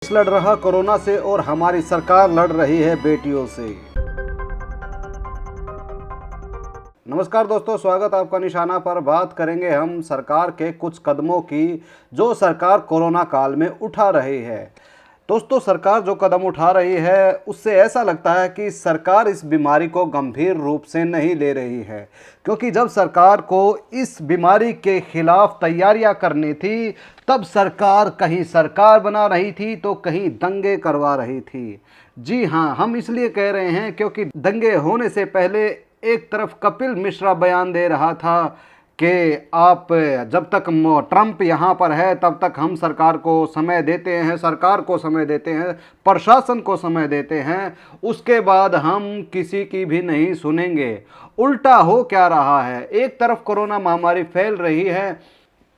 लड़ रहा कोरोना से और हमारी सरकार लड़ रही है बेटियों से। नमस्कार दोस्तों, स्वागत आपका निशाना पर। बात करेंगे हम सरकार के कुछ कदमों की जो सरकार कोरोना काल में उठा रही है। दोस्तों, सरकार जो कदम उठा रही है उससे ऐसा लगता है कि सरकार इस बीमारी को गंभीर रूप से नहीं ले रही है, क्योंकि जब सरकार को इस बीमारी के खिलाफ तैयारियां करनी थी तब सरकार कहीं सरकार बना रही थी तो कहीं दंगे करवा रही थी। जी हाँ, हम इसलिए कह रहे हैं क्योंकि दंगे होने से पहले एक तरफ कपिल मिश्रा बयान दे रहा था कि आप जब तक ट्रंप यहाँ पर है तब तक हम सरकार को समय देते हैं, सरकार को समय देते हैं, प्रशासन को समय देते हैं, उसके बाद हम किसी की भी नहीं सुनेंगे। उल्टा हो क्या रहा है, एक तरफ कोरोना महामारी फैल रही है,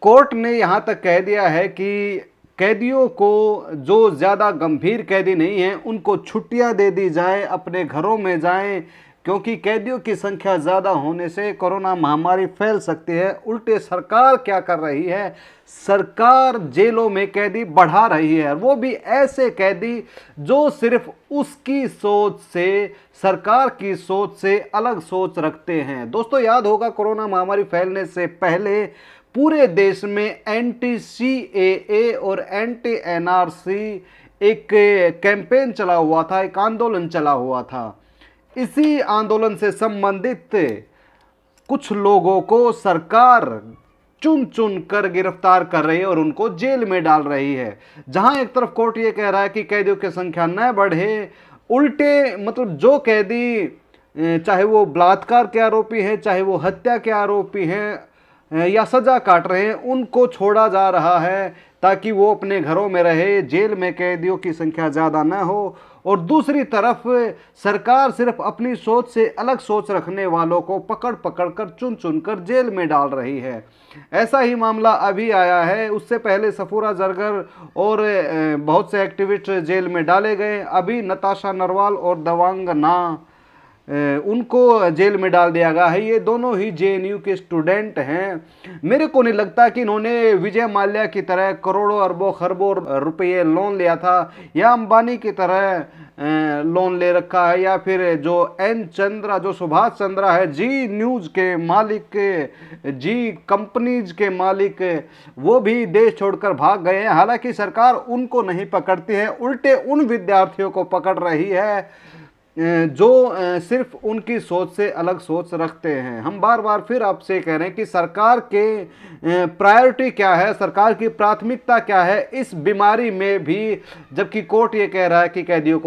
कोर्ट ने यहाँ तक कह दिया है कि कैदियों को, जो ज़्यादा गंभीर कैदी नहीं हैं, उनको छुट्टियाँ दे दी जाए, अपने घरों में जाएं, क्योंकि कैदियों की संख्या ज़्यादा होने से कोरोना महामारी फैल सकती है। उल्टे सरकार क्या कर रही है, सरकार जेलों में कैदी बढ़ा रही है, वो भी ऐसे कैदी जो सिर्फ उसकी सोच से, सरकार की सोच से अलग सोच रखते हैं। दोस्तों, याद होगा कोरोना महामारी फैलने से पहले पूरे देश में एंटी CAA और एंटी NRC एक कैंपेन चला हुआ था, एक आंदोलन चला हुआ था। इसी आंदोलन से संबंधित कुछ लोगों को सरकार चुन चुन कर गिरफ्तार कर रही है और उनको जेल में डाल रही है। जहां एक तरफ कोर्ट ये कह रहा है कि कैदियों की संख्या न बढ़े, उल्टे मतलब जो कैदी चाहे वो बलात्कार के आरोपी हैं, चाहे वो हत्या के आरोपी हैं या सजा काट रहे हैं, उनको छोड़ा जा रहा है ताकि वो अपने घरों में रहे, जेल में कैदियों की संख्या ज़्यादा न हो। और दूसरी तरफ सरकार सिर्फ अपनी सोच से अलग सोच रखने वालों को पकड़ पकड़ कर, चुन चुन कर जेल में डाल रही है। ऐसा ही मामला अभी आया है, उससे पहले सफूरा जरगर और बहुत से एक्टिविस्ट जेल में डाले गए। अभी नताशा नरवाल और दवांगना उनको जेल में डाल दिया गया है। ये दोनों ही JNU के स्टूडेंट हैं। मेरे को नहीं लगता कि इन्होंने विजय माल्या की तरह करोड़ों अरबों खरबों रुपये लोन लिया था, या अंबानी की तरह लोन ले रखा है, या फिर जो N चंद्रा, जो सुभाष चंद्रा है, जी न्यूज़ के मालिक, जी कंपनीज के मालिक, वो भी देश छोड़कर भाग गए हैं। हालांकि सरकार उनको नहीं पकड़ती है, उल्टे उन विद्यार्थियों को पकड़ रही है जो सिर्फ उनकी सोच से अलग सोच रखते हैं। हम बार बार फिर आपसे कह रहे हैं कि सरकार के प्रायोरिटी क्या है, सरकार की प्राथमिकता क्या है इस बीमारी में भी, जबकि कोर्ट ये कह रहा है कि कैदियों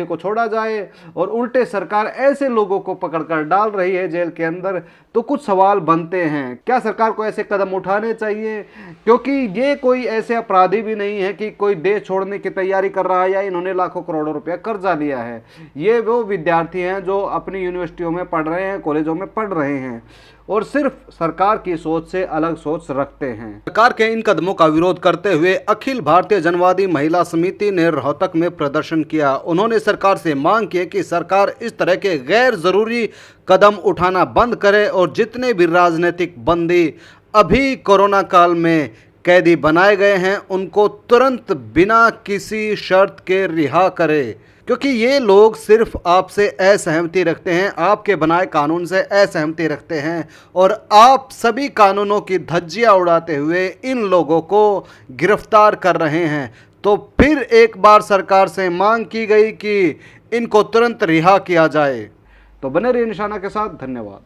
को छोड़ा जाए, और उल्टे सरकार ऐसे लोगों को पकड़कर डाल रही है जेल के अंदर। तो कुछ सवाल बनते हैं, क्या सरकार को ऐसे कदम उठाने चाहिए? क्योंकि ये कोई ऐसे अपराधी भी नहीं है कि कोई देश छोड़ने की तैयारी कर रहा है या इन्होंने लाखों करोड़ों रुपया कर्जा लिया है। ये वो विद्यार्थी हैं जो अपनी यूनिवर्सिटियों में पढ़ रहे हैं, कॉलेजों में पढ़ रहे हैं, और सिर्फ सरकार की सोच से अलग सोच रखते हैं। सरकार के इन कदमों का विरोध करते हुए अखिल भारतीय जनवादी महिला समिति ने रोहतक में प्रदर्शन किया। उन्होंने सरकार से मांग की कि सरकार इस तरह के गैर जरूरी कदम उठाना बंद करे और जितने भी राजनीतिक बंदी अभी कोरोना काल में कैदी बनाए गए हैं उनको तुरंत बिना किसी शर्त के रिहा करे, क्योंकि ये लोग सिर्फ आपसे असहमति रखते हैं, आपके बनाए कानून से असहमति रखते हैं, और आप सभी कानूनों की धज्जियां उड़ाते हुए इन लोगों को गिरफ्तार कर रहे हैं। तो फिर एक बार सरकार से मांग की गई कि इनको तुरंत रिहा किया जाए। तो बने रहिए निशाना के साथ। धन्यवाद।